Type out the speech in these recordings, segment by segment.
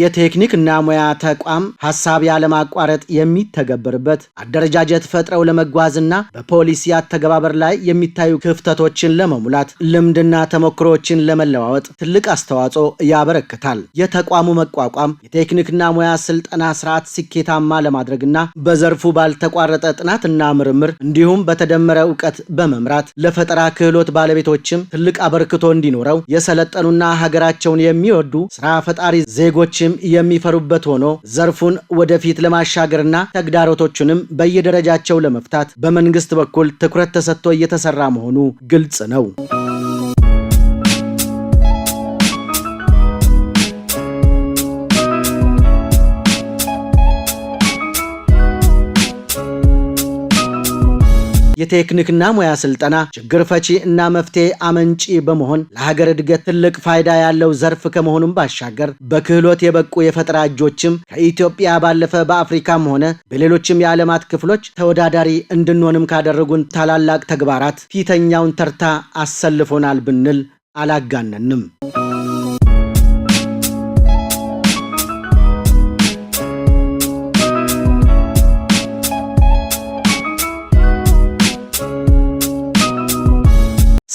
የቴክኒክና ሙያ ተቋም ሐሳብ ያለማቋረጥ የሚተገበርበት አደረጃጀት ፈጥረው ለመጓዝና በፖሊሲ አተገባበር ላይ የሚታዩ ክፍተቶችን ለመሙላት ልምድና ተሞክሮችን ለመለዋወጥ ትልቅ አስተዋጽኦ ያበረክታል። የተቋሙ መቋቋም የቴክኒክና ሙያ ስልጠና ስርዓት ስኬታማ ለማድረግና በዘርፉ ባልተቋረጠ ጥናትና ምርምር እንዲሁም በተደመረ ዕውቀት በመምራት ለፈጠራ ክህሎት ባለቤቶችም ትልቅ አበርክቶ እንዲኖረው የሰለጠኑና ሀገራቸውን የሚወዱ ስራ ፈጣሪ ዜጎችም የሚፈሩበት ሆኖ ዘርፉን ወደፊት ለማሻገርና ተግዳሮቶችንም በየደረጃቸው ለመፍታት በመንግስት በኩል ትኩረት ተሰጥቶ እየተሰራ መሆኑ ግልጽ ነው። የቴክኒክና ሙያ ስልጠና ችግር ፈቺ እና መፍትሄ አመንጪ በመሆን ለሀገር እድገት ትልቅ ፋይዳ ያለው ዘርፍ ከመሆኑም ባሻገር በክህሎት የበቁ የፈጠራ እጆችም ከኢትዮጵያ ባለፈ በአፍሪካም ሆነ በሌሎችም የዓለማት ክፍሎች ተወዳዳሪ እንድንሆንም ካደረጉን ታላላቅ ተግባራት ፊተኛውን ተርታ አሰልፎናል ብንል አላጋነንም።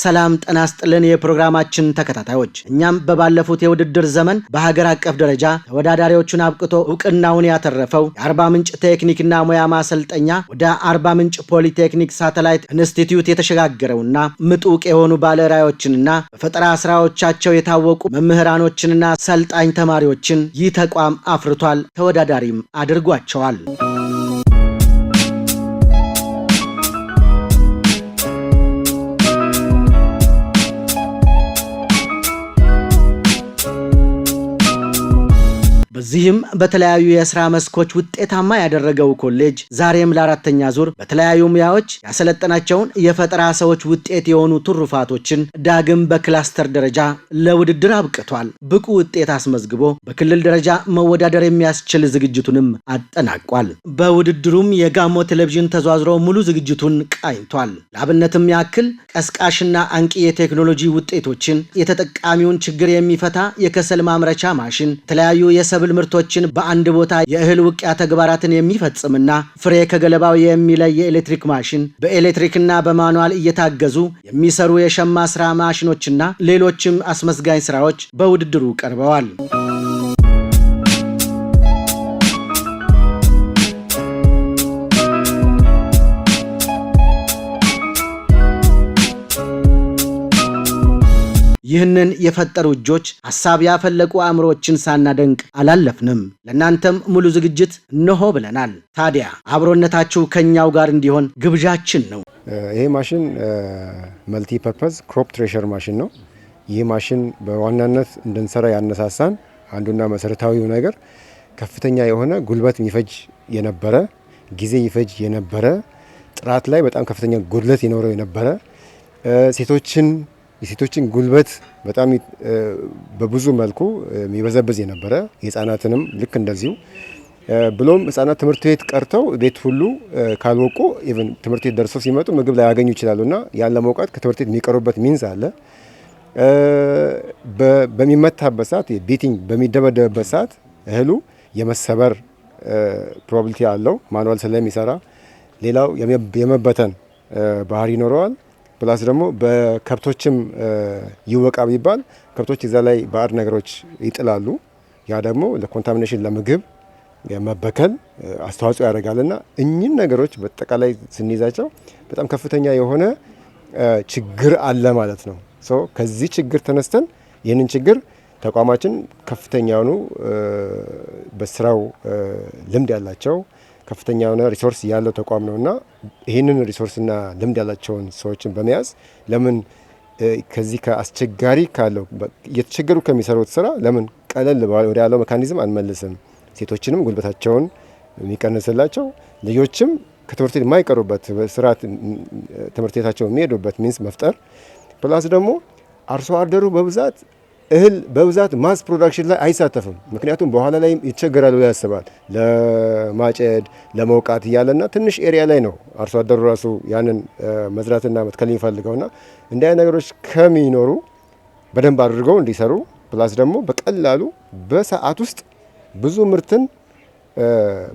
ሰላም ጤና ይስጥልን የፕሮግራማችን ተከታታዮች፣ እኛም በባለፉት የውድድር ዘመን በሀገር አቀፍ ደረጃ ተወዳዳሪዎቹን አብቅቶ ዕውቅናውን ያተረፈው የአርባ ምንጭ ቴክኒክና ሙያ ማሰልጠኛ ወደ አርባ ምንጭ ፖሊቴክኒክ ሳተላይት ኢንስቲትዩት የተሸጋገረውና ምጡቅ የሆኑ ባለራዕዮችንና በፈጠራ ስራዎቻቸው የታወቁ መምህራኖችንና ሰልጣኝ ተማሪዎችን ይህ ተቋም አፍርቷል፣ ተወዳዳሪም አድርጓቸዋል። በዚህም በተለያዩ የሥራ መስኮች ውጤታማ ያደረገው ኮሌጅ ዛሬም ለአራተኛ ዙር በተለያዩ ሙያዎች ያሰለጠናቸውን የፈጠራ ሰዎች ውጤት የሆኑ ትሩፋቶችን ዳግም በክላስተር ደረጃ ለውድድር አብቅቷል። ብቁ ውጤት አስመዝግቦ በክልል ደረጃ መወዳደር የሚያስችል ዝግጅቱንም አጠናቋል። በውድድሩም የጋሞ ቴሌቪዥን ተዟዝሮ ሙሉ ዝግጅቱን ቃኝቷል። ለአብነትም ያክል ቀስቃሽና አንቂ የቴክኖሎጂ ውጤቶችን፣ የተጠቃሚውን ችግር የሚፈታ የከሰል ማምረቻ ማሽን፣ የተለያዩ የሰብል ምርቶችን በአንድ ቦታ የእህል ውቂያ ተግባራትን የሚፈጽምና ፍሬ ከገለባው የሚለይ የኤሌክትሪክ ማሽን፣ በኤሌክትሪክና በማኑዋል እየታገዙ የሚሰሩ የሸማ ስራ ማሽኖችና ሌሎችም አስመዝጋኝ ስራዎች በውድድሩ ቀርበዋል። ይህንን የፈጠሩ እጆች ሐሳብ ያፈለቁ አእምሮችን ሳናደንቅ አላለፍንም። ለእናንተም ሙሉ ዝግጅት እነሆ ብለናል። ታዲያ አብሮነታችሁ ከኛው ጋር እንዲሆን ግብዣችን ነው። ይሄ ማሽን መልቲ ፐርፐዝ ክሮፕ ትሬሸር ማሽን ነው። ይህ ማሽን በዋናነት እንድንሰራ ያነሳሳን አንዱና መሰረታዊው ነገር ከፍተኛ የሆነ ጉልበት የሚፈጅ የነበረ ጊዜ ይፈጅ የነበረ ጥራት ላይ በጣም ከፍተኛ ጉድለት ይኖረው የነበረ የሴቶችን ጉልበት በጣም በብዙ መልኩ የሚበዘብዝ የነበረ የህፃናትንም ልክ እንደዚሁ ብሎም ህፃናት ትምህርት ቤት ቀርተው ቤት ሁሉ ካልወቁ ኢቭን ትምህርት ቤት ደርሰው ሲመጡ ምግብ ላይ ያገኙ ይችላሉና ያን ለመውቃት ከትምህርት ቤት የሚቀሩበት ሚንስ አለ። በሚመታበት ሰዓት ቢቲንግ በሚደበደብበት ሰዓት እህሉ የመሰበር ፕሮባቢሊቲ አለው ማኑዋል ስለሚሰራ። ሌላው የመበተን ባህሪ ይኖረዋል። ፕላስ ደግሞ በከብቶችም ይወቃ ቢባል ከብቶች እዛ ላይ ባዕድ ነገሮች ይጥላሉ። ያ ደግሞ ለኮንታሚኔሽን ለምግብ መበከል አስተዋጽኦ ያደርጋልና እኚህን ነገሮች በአጠቃላይ ስንይዛቸው በጣም ከፍተኛ የሆነ ችግር አለ ማለት ነው። ከዚህ ችግር ተነስተን ይህንን ችግር ተቋማችን ከፍተኛ የሆኑ በስራው ልምድ ያላቸው ከፍተኛ የሆነ ሪሶርስ ያለው ተቋም ነውና ይህንን ሪሶርስና ልምድ ያላቸውን ሰዎችን በመያዝ ለምን ከዚህ ከአስቸጋሪ ካለው እየተቸገሩ ከሚሰሩት ስራ ለምን ቀለል ወደ ያለው ሜካኒዝም አንመልስም? ሴቶችንም ጉልበታቸውን የሚቀንስላቸው ልጆችም ከትምህርት ቤት የማይቀሩበት ስርዓት ትምህርት ቤታቸው የሚሄዱበት ሚንስ መፍጠር። ፕላስ ደግሞ አርሶ አደሩ በብዛት እህል በብዛት ማስ ፕሮዳክሽን ላይ አይሳተፍም። ምክንያቱም በኋላ ላይ ይቸገራል ብሎ ያስባል። ለማጨድ ለመውቃት እያለና ትንሽ ኤሪያ ላይ ነው አርሶ አደሩ ራሱ ያንን መዝራትና መትከል የሚፈልገውና እንዲህ አይነት ነገሮች ከሚኖሩ በደንብ አድርገው እንዲሰሩ ፕላስ ደግሞ በቀላሉ በሰዓት ውስጥ ብዙ ምርትን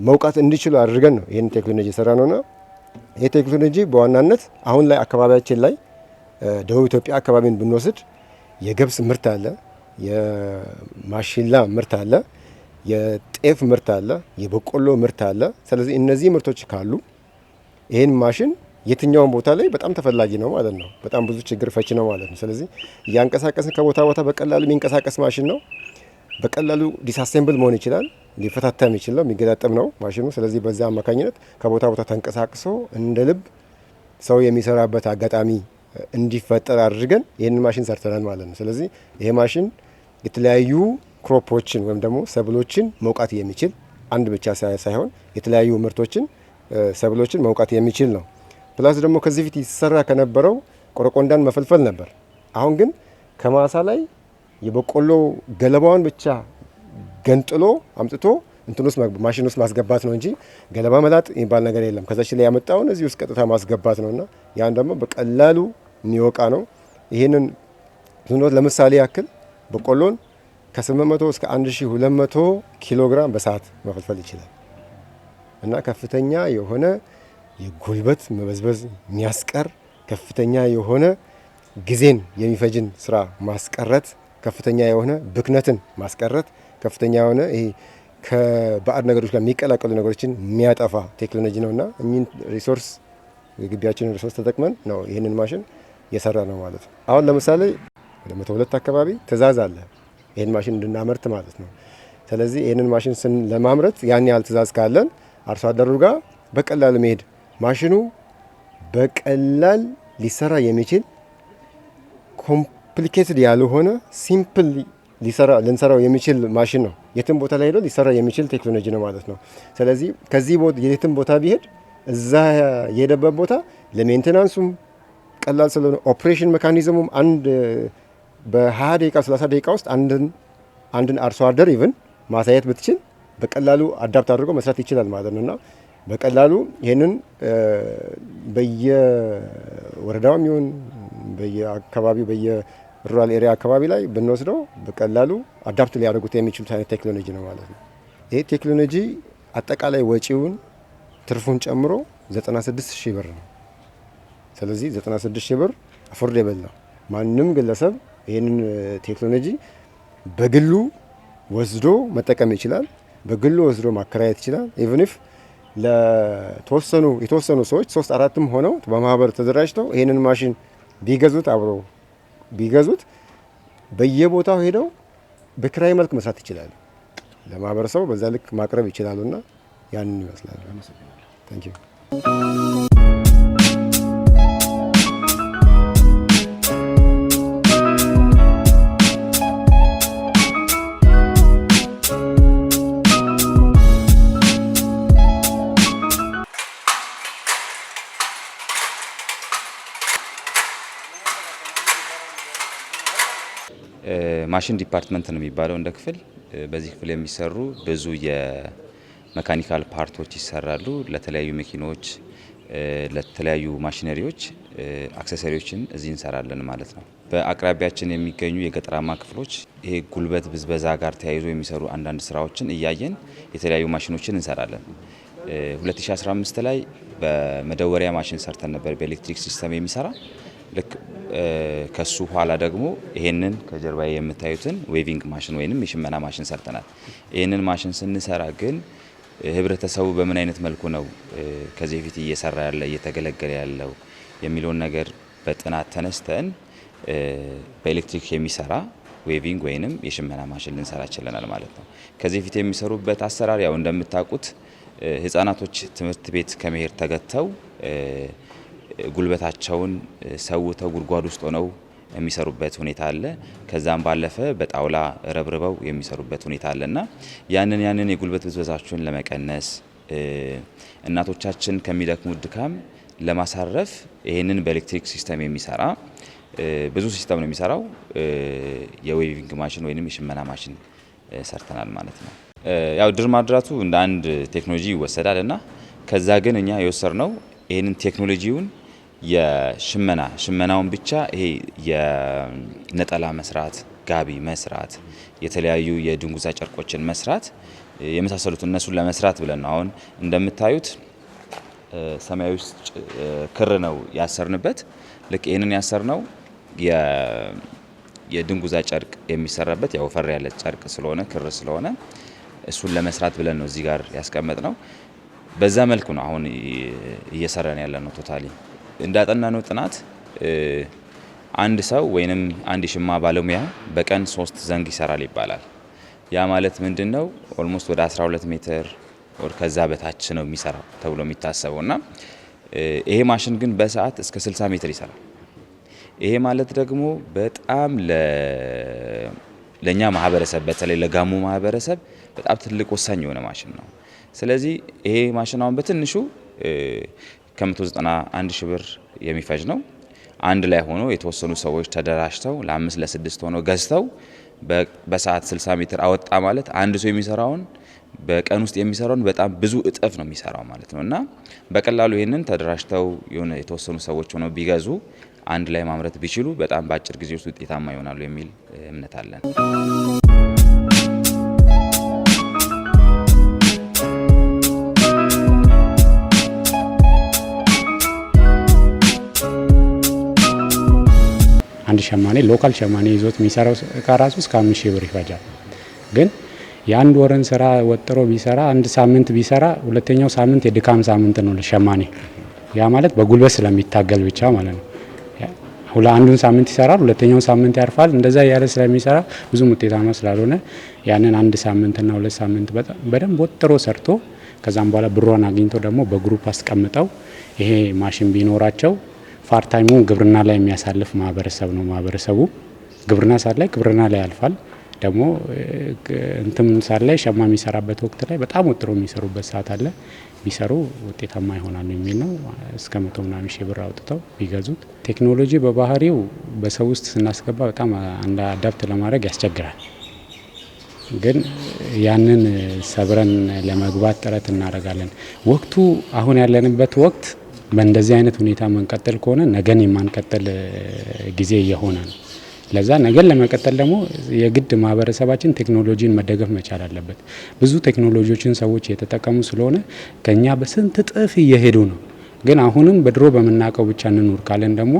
መውቃት እንዲችሉ አድርገን ነው ይህን ቴክኖሎጂ የሰራ ነውና ይህ ቴክኖሎጂ በዋናነት አሁን ላይ አካባቢያችን ላይ ደቡብ ኢትዮጵያ አካባቢን ብንወስድ የገብስ ምርት አለ፣ የማሽላ ምርት አለ፣ የጤፍ ምርት አለ፣ የበቆሎ ምርት አለ። ስለዚህ እነዚህ ምርቶች ካሉ ይህን ማሽን የትኛውን ቦታ ላይ በጣም ተፈላጊ ነው ማለት ነው። በጣም ብዙ ችግር ፈቺ ነው ማለት ነው። ስለዚህ እያንቀሳቀስን ከቦታ ቦታ በቀላሉ የሚንቀሳቀስ ማሽን ነው። በቀላሉ ዲስአሴምብል መሆን ይችላል። ሊፈታታ የሚችል ነው፣ የሚገጣጠም ነው ማሽኑ። ስለዚህ በዛ አማካኝነት ከቦታ ቦታ ተንቀሳቅሶ እንደ ልብ ሰው የሚሰራበት አጋጣሚ እንዲፈጠር አድርገን ይህንን ማሽን ሰርተናል ማለት ነው። ስለዚህ ይሄ ማሽን የተለያዩ ክሮፖችን ወይም ደግሞ ሰብሎችን መውቃት የሚችል አንድ ብቻ ሳይሆን የተለያዩ ምርቶችን ሰብሎችን መውቃት የሚችል ነው። ፕላስ ደግሞ ከዚህ ፊት ይሰራ ከነበረው ቆረቆንዳን መፈልፈል ነበር። አሁን ግን ከማሳ ላይ የበቆሎ ገለባውን ብቻ ገንጥሎ አምጥቶ ማሽን ውስጥ ማስገባት ነው እንጂ ገለባ መላጥ የሚባል ነገር የለም። ከዛች ላይ ያመጣውን እዚህ ውስጥ ቀጥታ ማስገባት ነውና ያን ደግሞ በቀላሉ የሚወቃ ነው። ይህንን ለምሳሌ ያክል በቆሎን ከ800 እስከ 1200 ኪሎ ግራም በሰዓት መፈልፈል ይችላል እና ከፍተኛ የሆነ የጉልበት መበዝበዝ የሚያስቀር ከፍተኛ የሆነ ጊዜን የሚፈጅን ስራ ማስቀረት፣ ከፍተኛ የሆነ ብክነትን ማስቀረት፣ ከፍተኛ የሆነ ይሄ ከባዕድ ነገሮች ጋር የሚቀላቀሉ ነገሮችን የሚያጠፋ ቴክኖሎጂ ነውና እኚህን ሪሶርስ የግቢያችንን ሪሶርስ ተጠቅመን ነው ይህንን ማሽን የሰራ ነው ማለት ነው። አሁን ለምሳሌ ወደ 102 አካባቢ ትእዛዝ አለ ይህን ማሽን እንድናመርት ማለት ነው። ስለዚህ ይህንን ማሽን ለማምረት ያን ያህል ትእዛዝ ካለን አርሶ አደሩ ጋር በቀላል መሄድ ማሽኑ በቀላል ሊሰራ የሚችል ኮምፕሊኬትድ ያልሆነ ሲምፕል ልንሰራው የሚችል ማሽን ነው። የትም ቦታ ላይ ሄዶ ሊሰራ የሚችል ቴክኖሎጂ ነው ማለት ነው። ስለዚህ ከዚህ የትም ቦታ ቢሄድ እዛ የሄደበት ቦታ ለሜንቴናንሱም ቀላል ስለሆነ ኦፕሬሽን ሜካኒዝሙም አንድ በ20 ደቂቃ 30 ደቂቃ ውስጥ አንድን አርሶ አደር ኢቭን ማሳየት ብትችል በቀላሉ አዳፕት አድርጎ መስራት ይችላል ማለት ነውና በቀላሉ ይሄንን በየወረዳውም ይሁን በየአካባቢው በየሩራል ኤሪያ አካባቢ ላይ ብንወስደው በቀላሉ አዳፕት ሊያደርጉት የሚችሉት አይነት ቴክኖሎጂ ነው ማለት ነው። ይሄ ቴክኖሎጂ አጠቃላይ ወጪውን ትርፉን ጨምሮ 96 ሺህ ብር ነው። ስለዚህ 96 ሺህ ብር አፎርዴብል ነው። ማንም ግለሰብ ይህንን ቴክኖሎጂ በግሉ ወስዶ መጠቀም ይችላል። በግሉ ወስዶ ማከራየት ይችላል። ኢቭን ኢፍ የተወሰኑ ሰዎች 3-4ም ሆነው በማህበር ተደራጅተው ይህንን ማሽን አብረው ቢገዙት በየቦታው ሄደው በክራይ መልክ መስራት ይችላሉ። ለማህበረሰቡ በዛ ልክ ማቅረብ ይችላሉና ያንን ይመስላል። ታንክ ዩ። ማሽን ዲፓርትመንት ነው የሚባለው እንደ ክፍል። በዚህ ክፍል የሚሰሩ ብዙ የመካኒካል ፓርቶች ይሰራሉ። ለተለያዩ መኪኖች፣ ለተለያዩ ማሽነሪዎች አክሰሰሪዎችን እዚህ እንሰራለን ማለት ነው። በአቅራቢያችን የሚገኙ የገጠራማ ክፍሎች ይሄ ጉልበት ብዝበዛ ጋር ተያይዞ የሚሰሩ አንዳንድ ስራዎችን እያየን የተለያዩ ማሽኖችን እንሰራለን። 2015 ላይ በመደወሪያ ማሽን ሰርተን ነበር፣ በኤሌክትሪክ ሲስተም የሚሰራ ልክ ከሱ ኋላ ደግሞ ይሄንን ከጀርባ የምታዩትን ዌቪንግ ማሽን ወይንም የሽመና ማሽን ሰርተናል። ይሄንን ማሽን ስንሰራ ግን ህብረተሰቡ በምን አይነት መልኩ ነው ከዚህ በፊት እየሰራ ያለ እየተገለገለ ያለው የሚለውን ነገር በጥናት ተነስተን በኤሌክትሪክ የሚሰራ ዌቪንግ ወይንም የሽመና ማሽን ልንሰራ ችለናል ማለት ነው። ከዚህ በፊት የሚሰሩበት አሰራር ያው እንደምታውቁት ህፃናቶች ትምህርት ቤት ከመሄድ ተገተው ጉልበታቸውን ሰውተው ጉድጓድ ውስጥ ሆነው የሚሰሩበት ሁኔታ አለ። ከዛም ባለፈ በጣውላ ረብርበው የሚሰሩበት ሁኔታ አለና ያንን የጉልበት ብዝበዛቸውን ለመቀነስ እናቶቻችን ከሚደክሙት ድካም ለማሳረፍ ይሄንን በኤሌክትሪክ ሲስተም የሚሰራ ብዙ ሲስተም ነው የሚሰራው የዌቪንግ ማሽን ወይንም የሽመና ማሽን ሰርተናል ማለት ነው። ያው ድር ማድራቱ እንደ አንድ ቴክኖሎጂ ይወሰዳል እና ከዛ ግን እኛ የወሰድነው ይሄንን ቴክኖሎጂውን ሽመናውን ብቻ ይሄ የነጠላ መስራት፣ ጋቢ መስራት፣ የተለያዩ የድንጉዛ ጨርቆችን መስራት የመሳሰሉት እነሱን ለመስራት ብለን አሁን እንደምታዩት ሰማያዊ ክር ነው ያሰርንበት። ልክ ይሄንን ያሰርነው የድንጉዛ ጨርቅ የሚሰራበት ያው ፈር ያለ ጨርቅ ስለሆነ ክር ስለሆነ እሱን ለመስራት ብለን ነው እዚህ ጋር ያስቀመጥነው። በዛ መልኩ ነው አሁን እየሰራን ያለነው። ቶታሊ እንዳጠናነው ጥናት አንድ ሰው ወይንም አንድ ሽማ ባለሙያ በቀን 3 ዘንግ ይሰራል ይባላል። ያ ማለት ምንድነው? ኦልሞስት ወደ 12 ሜትር ወር ከዛ በታች ነው የሚሰራው ተብሎ የሚታሰበውና ይሄ ማሽን ግን በሰዓት እስከ 60 ሜትር ይሰራል። ይሄ ማለት ደግሞ በጣም ለኛ ማህበረሰብ በተለይ ለጋሞ ማህበረሰብ በጣም ትልቅ ወሳኝ የሆነ ማሽን ነው። ስለዚህ ይሄ ማሽን አሁን በትንሹ ከ191 ሺህ ብር የሚፈጅ ነው። አንድ ላይ ሆኖ የተወሰኑ ሰዎች ተደራጅተው ለ5 ለ6 ሆኖ ገዝተው በሰዓት 60 ሜትር አወጣ ማለት አንድ ሰው የሚሰራውን በቀን ውስጥ የሚሰራውን በጣም ብዙ እጥፍ ነው የሚሰራው ማለት ነው። እና በቀላሉ ይሄንን ተደራጅተው የሆነ የተወሰኑ ሰዎች ሆነው ቢገዙ አንድ ላይ ማምረት ቢችሉ በጣም በአጭር ጊዜ ውስጥ ውጤታማ ይሆናሉ የሚል እምነት አለን። አንድ ሸማኔ ሎካል ሸማኔ ይዞት የሚሰራው እቃ ራሱ እስከ 5000 ብር ይፈጃል። ግን የአንድ ወርን ስራ ወጥሮ ቢሰራ አንድ ሳምንት ቢሰራ ሁለተኛው ሳምንት የድካም ሳምንት ነው ለሸማኔ። ያ ማለት በጉልበት ስለሚታገል ብቻ ማለት ነው። አንዱን ሳምንት ይሰራል፣ ሁለተኛው ሳምንት ያርፋል። እንደዛ ያለ ስለሚሰራ ብዙ ውጤታማ ስላልሆነ ያንን አንድ ሳምንትና 2 ሳምንት በደንብ ወጥሮ ሰርቶ ከዛም በኋላ ብሯን አግኝቶ ደግሞ በግሩፕ አስቀምጠው ይሄ ማሽን ቢኖራቸው ፓርታይሙ ግብርና ላይ የሚያሳልፍ ማህበረሰብ ነው። ማህበረሰቡ ግብርና ሳት ላይ ግብርና ላይ ያልፋል። ደግሞ እንትም ሳት ላይ ሸማ የሚሰራበት ወቅት ላይ በጣም ወጥሮ የሚሰሩበት ሰዓት አለ። ቢሰሩ ውጤታማ ይሆናሉ የሚል ነው። እስከ 100 ምናምን ሺህ ብር አውጥተው ቢገዙት። ቴክኖሎጂ በባህሪው በሰው ውስጥ ስናስገባ በጣም አዳፕት ለማድረግ ያስቸግራል። ግን ያንን ሰብረን ለመግባት ጥረት እናደርጋለን። ወቅቱ አሁን ያለንበት ወቅት በእንደዚህ አይነት ሁኔታ መንቀጠል ከሆነ ነገን የማንቀጠል ጊዜ እየሆነ ነው። ለዛ ነገን ለመቀጠል ደግሞ የግድ ማህበረሰባችን ቴክኖሎጂን መደገፍ መቻል አለበት። ብዙ ቴክኖሎጂዎችን ሰዎች እየተጠቀሙ ስለሆነ ከኛ በስንት እጥፍ እየሄዱ ነው። ግን አሁንም በድሮ በመናቀው ብቻ እንኑር ካለን ደግሞ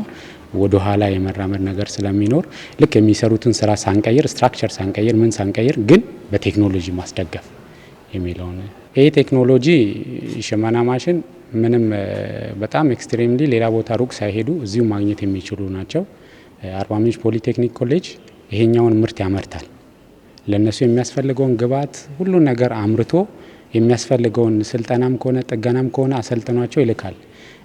ወደ ኋላ የመራመድ ነገር ስለሚኖር ልክ የሚሰሩትን ስራ ሳንቀይር፣ ስትራክቸር ሳንቀይር፣ ምን ሳንቀይር ግን በቴክኖሎጂ ማስደገፍ የሚለውን ይሄ ቴክኖሎጂ ሽመና ማሽን ምንም በጣም ኤክስትሪምሊ ሌላ ቦታ ሩቅ ሳይሄዱ እዚሁ ማግኘት የሚችሉ ናቸው። አርባ ምንጭ ፖሊቴክኒክ ኮሌጅ ይሄኛውን ምርት ያመርታል። ለነሱ የሚያስፈልገውን ግብዓት ሁሉ ነገር አምርቶ የሚያስፈልገውን ስልጠናም ከሆነ ጥገናም ከሆነ አሰልጥኗቸው ይልካል።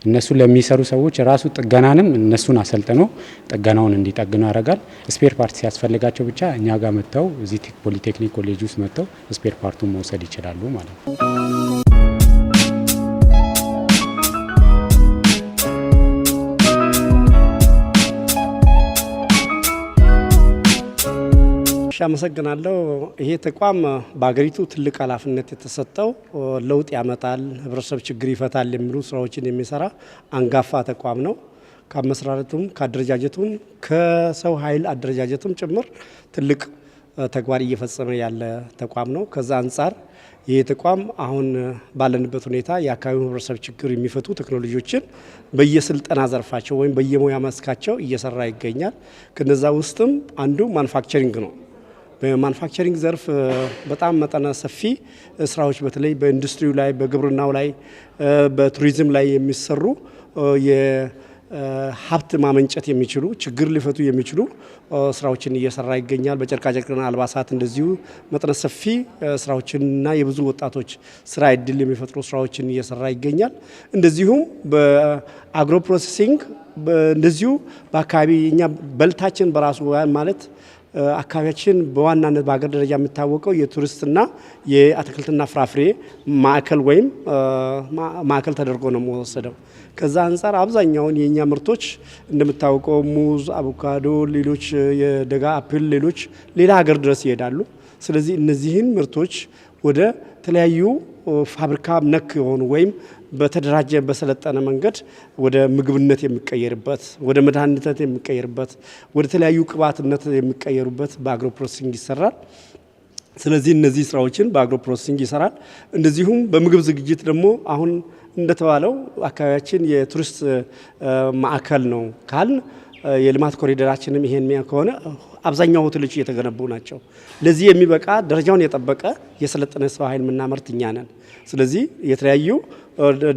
እነሱ ለሚሰሩ ሰዎች ራሱ ጥገናንም እነሱን አሰልጥኖ ጥገናውን እንዲጠግኑ ያደርጋል። ስፔር ፓርት ሲያስፈልጋቸው ብቻ እኛ ጋር መጥተው እዚህ ፖሊቴክኒክ ኮሌጅ ውስጥ መጥተው ስፔር ፓርቱን መውሰድ ይችላሉ ማለት ነው። አመሰግናለሁ። ይሄ ተቋም በአገሪቱ ትልቅ ኃላፊነት የተሰጠው ለውጥ ያመጣል፣ ህብረተሰብ ችግር ይፈታል የሚሉ ስራዎችን የሚሰራ አንጋፋ ተቋም ነው። ከመሰራረቱም ከአደረጃጀቱም ከሰው ኃይል አደረጃጀቱም ጭምር ትልቅ ተግባር እየፈጸመ ያለ ተቋም ነው። ከዛ አንጻር ይህ ተቋም አሁን ባለንበት ሁኔታ የአካባቢው ህብረተሰብ ችግር የሚፈቱ ቴክኖሎጂዎችን በየስልጠና ዘርፋቸው ወይም በየሙያ መስካቸው እየሰራ ይገኛል። ከነዛ ውስጥም አንዱ ማኑፋክቸሪንግ ነው። በማኑፋክቸሪንግ ዘርፍ በጣም መጠነ ሰፊ ስራዎች በተለይ በኢንዱስትሪው ላይ፣ በግብርናው ላይ፣ በቱሪዝም ላይ የሚሰሩ የሀብት ማመንጨት የሚችሉ ችግር ሊፈቱ የሚችሉ ስራዎችን እየሰራ ይገኛል። በጨርቃጨርቅና አልባሳት እንደዚሁ መጠነ ሰፊ ስራዎችንና የብዙ ወጣቶች ስራ እድል የሚፈጥሩ ስራዎችን እየሰራ ይገኛል። እንደዚሁም በአግሮ ፕሮሴሲንግ እንደዚሁ በአካባቢ እኛ በልታችን በራሱ ማለት አካባቢያችን በዋናነት በሀገር ደረጃ የሚታወቀው የቱሪስትና የአትክልትና ፍራፍሬ ማዕከል ወይም ማዕከል ተደርጎ ነው የሚወሰደው። ከዛ አንጻር አብዛኛውን የኛ ምርቶች እንደምታወቀው ሙዝ፣ አቮካዶ፣ ሌሎች የደጋ አፕል፣ ሌሎች ሌላ ሀገር ድረስ ይሄዳሉ። ስለዚህ እነዚህን ምርቶች ወደ ተለያዩ ፋብሪካ ነክ የሆኑ ወይም በተደራጀ በሰለጠነ መንገድ ወደ ምግብነት የሚቀየርበት፣ ወደ መድኃኒትነት የሚቀየርበት፣ ወደ ተለያዩ ቅባትነት የሚቀየሩበት በአግሮ ፕሮሰሲንግ ይሰራል። ስለዚህ እነዚህ ስራዎችን በአግሮ ፕሮሰሲንግ ይሰራል። እንደዚሁም በምግብ ዝግጅት ደግሞ አሁን እንደተባለው አካባቢያችን የቱሪስት ማዕከል ነው ካልን የልማት ኮሪደራችንም ይሄን ከሆነ አብዛኛው ሆቴሎች እየተገነቡ ናቸው። ለዚህ የሚበቃ ደረጃውን የጠበቀ የሰለጠነ ሰው ኃይል የምናመርት እኛ ነን። ስለዚህ የተለያዩ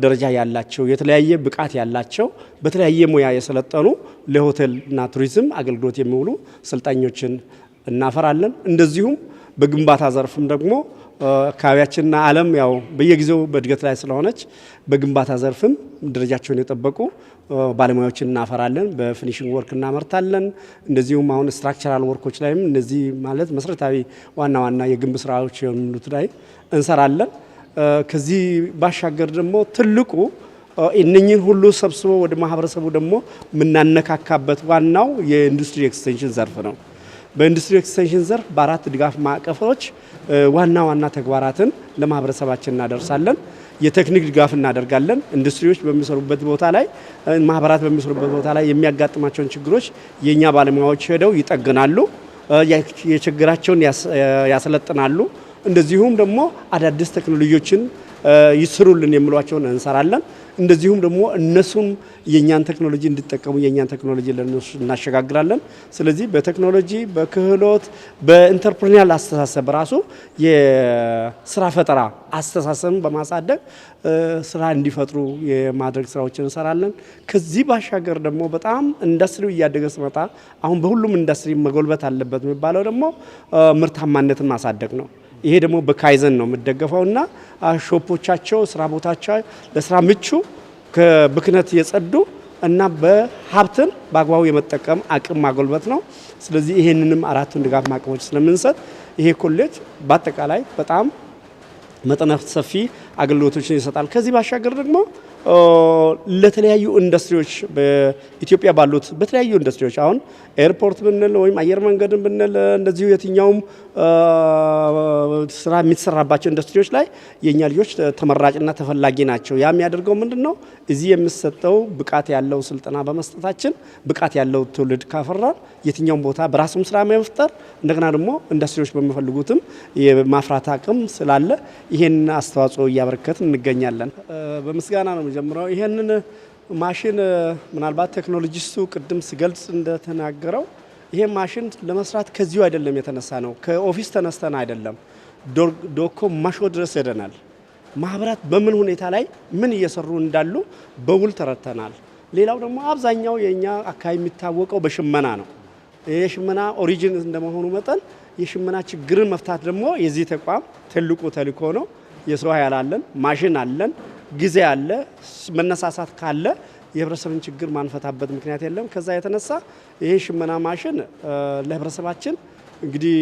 ደረጃ ያላቸው የተለያየ ብቃት ያላቸው በተለያየ ሙያ የሰለጠኑ ለሆቴልና ቱሪዝም አገልግሎት የሚውሉ ሰልጣኞችን እናፈራለን። እንደዚሁም በግንባታ ዘርፍም ደግሞ አካባቢያችንና ዓለም ያው በየጊዜው በእድገት ላይ ስለሆነች በግንባታ ዘርፍም ደረጃቸውን የጠበቁ ባለሙያዎችን እናፈራለን። በፊኒሽንግ ወርክ እናመርታለን። እንደዚሁም አሁን ስትራክቸራል ወርኮች ላይም እነዚህ ማለት መሰረታዊ ዋና ዋና የግንብ ስራዎች የሆኑት ላይ እንሰራለን። ከዚህ ባሻገር ደግሞ ትልቁ እነኚህን ሁሉ ሰብስቦ ወደ ማህበረሰቡ ደግሞ የምናነካካበት ዋናው የኢንዱስትሪ ኤክስቴንሽን ዘርፍ ነው። በኢንዱስትሪ ኤክስቴንሽን ዘርፍ በአራት ድጋፍ ማዕቀፎች ዋና ዋና ተግባራትን ለማህበረሰባችን እናደርሳለን። የቴክኒክ ድጋፍ እናደርጋለን። ኢንዱስትሪዎች በሚሰሩበት ቦታ ላይ ማህበራት በሚሰሩበት ቦታ ላይ የሚያጋጥማቸውን ችግሮች የኛ ባለሙያዎች ሄደው ይጠግናሉ፣ የችግራቸውን ያሰለጥናሉ። እንደዚሁም ደግሞ አዳዲስ ቴክኖሎጂዎችን ይስሩልን የሚሏቸውን እንሰራለን። እንደዚሁም ደግሞ እነሱም የኛን ቴክኖሎጂ እንዲጠቀሙ የኛን ቴክኖሎጂ ለነሱ እናሸጋግራለን። ስለዚህ በቴክኖሎጂ በክህሎት በኢንተርፕሪኒያል አስተሳሰብ ራሱ የስራ ፈጠራ አስተሳሰብን በማሳደግ ስራ እንዲፈጥሩ የማድረግ ስራዎችን እንሰራለን። ከዚህ ባሻገር ደግሞ በጣም ኢንዱስትሪው እያደገ ሲመጣ አሁን በሁሉም ኢንዱስትሪ መጎልበት አለበት የሚባለው ደግሞ ምርታማነትን ማሳደግ ነው። ይሄ ደግሞ በካይዘን ነው የምደገፈውና ሾፖቻቸው ስራ ቦታቸው ለስራ ምቹ ከብክነት የጸዱ እና በሀብትን በአግባቡ የመጠቀም አቅም ማጎልበት ነው። ስለዚህ ይሄንንም አራቱን ድጋፍ ማዕቀፎች ስለምንሰጥ ይሄ ኮሌጅ በአጠቃላይ በጣም መጠነ ሰፊ አገልግሎቶችን ይሰጣል። ከዚህ ባሻገር ደግሞ ለተለያዩ ኢንዱስትሪዎች በኢትዮጵያ ባሉት በተለያዩ ኢንዱስትሪዎች አሁን ኤርፖርት ብንል ወይም አየር መንገድን ብንል እንደዚሁ የትኛውም ስራ የሚሰራባቸው ኢንዱስትሪዎች ላይ የኛ ልጆች ተመራጭና ተፈላጊ ናቸው። ያ የሚያደርገው ምንድነው? እዚህ የሚሰጠው ብቃት ያለው ስልጠና በመስጠታችን ብቃት ያለው ትውልድ ካፈራን የትኛውም ቦታ በራሱም ስራ መፍጠር እንደገና ደግሞ ኢንዱስትሪዎች በሚፈልጉትም የማፍራት አቅም ስላለ ይሄን አስተዋጽኦ እያበረከትን እንገኛለን። በምስጋና ነው ጀምረው ይሄንን ማሽን ምናልባት ቴክኖሎጂስቱ ቅድም ሲገልጽ እንደተናገረው ይሄ ማሽን ለመስራት ከዚሁ አይደለም የተነሳ ነው። ከኦፊስ ተነስተን አይደለም ዶኮ ማሾ ድረስ ሄደናል። ማህበራት በምን ሁኔታ ላይ ምን እየሰሩ እንዳሉ በውል ተረድተናል። ሌላው ደግሞ አብዛኛው የኛ አካባቢ የሚታወቀው በሽመና ነው። የሽመና ኦሪጂን እንደመሆኑ መጠን የሽመና ችግርን መፍታት ደግሞ የዚህ ተቋም ትልቁ ተልእኮ ነው። የሰው ኃይል አለን፣ ማሽን አለን፣ ጊዜ አለ። መነሳሳት ካለ የህብረተሰብን ችግር ማንፈታበት ምክንያት የለም። ከዛ የተነሳ ይሄ ሽመና ማሽን ለህብረተሰባችን እንግዲህ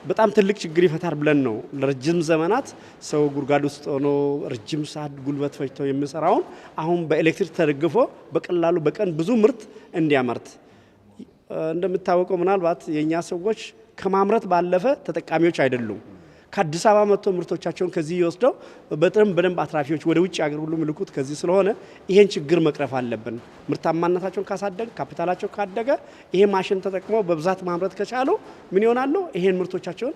በጣም ትልቅ ችግር ይፈታል ብለን ነው ለረጅም ዘመናት ሰው ጉድጓድ ውስጥ ሆኖ ረጅም ሰዓት ጉልበት ፈጅቶ የሚሰራውን አሁን በኤሌክትሪክ ተደግፎ በቀላሉ በቀን ብዙ ምርት እንዲያመርት። እንደምታወቀው ምናልባት የኛ ሰዎች ከማምረት ባለፈ ተጠቃሚዎች አይደሉም። ከአዲስ አበባ መጥቶ ምርቶቻቸውን ከዚህ ይወስደው በደንብ አትራፊዎች ወደ ውጭ ሀገር ሁሉ ምልኩት ከዚህ ስለሆነ ይሄን ችግር መቅረፍ አለብን። ምርታማነታቸውን ካሳደገ ካፒታላቸው ካደገ ይሄ ማሽን ተጠቅመው በብዛት ማምረት ከቻሉ ምን ይሆናሉ? ይሄን ምርቶቻቸውን